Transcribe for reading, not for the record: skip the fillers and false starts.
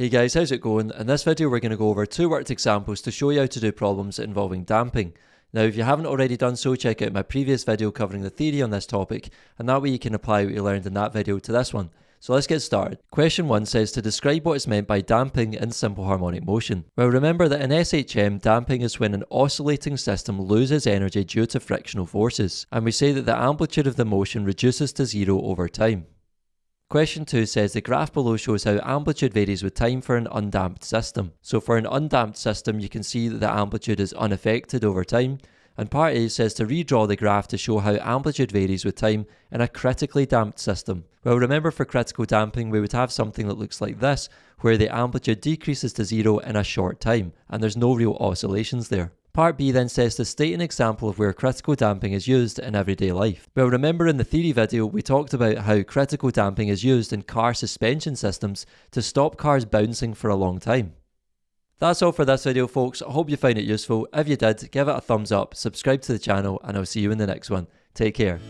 Hey guys, how's it going? In this video we're going to go over two worked examples to show you how to do problems involving damping. Now if you haven't already done so, check out my previous video covering the theory on this topic, and that way you can apply what you learned in that video to this one. So let's get started. Question 1 says to describe what is meant by damping in simple harmonic motion. Well, remember that in SHM, damping is when an oscillating system loses energy due to frictional forces, and we say that the amplitude of the motion reduces to zero over time. Question 2 says the graph below shows how amplitude varies with time for an undamped system. So for an undamped system, you can see that the amplitude is unaffected over time. And part A says to redraw the graph to show how amplitude varies with time in a critically damped system. Well, remember for critical damping, we would have something that looks like this, where the amplitude decreases to zero in a short time, and there's no real oscillations there. Part B then says to state an example of where critical damping is used in everyday life. Well, remember in the theory video, we talked about how critical damping is used in car suspension systems to stop cars bouncing for a long time. That's all for this video, folks. I hope you found it useful. If you did, give it a thumbs up, subscribe to the channel, and I'll see you in the next one. Take care.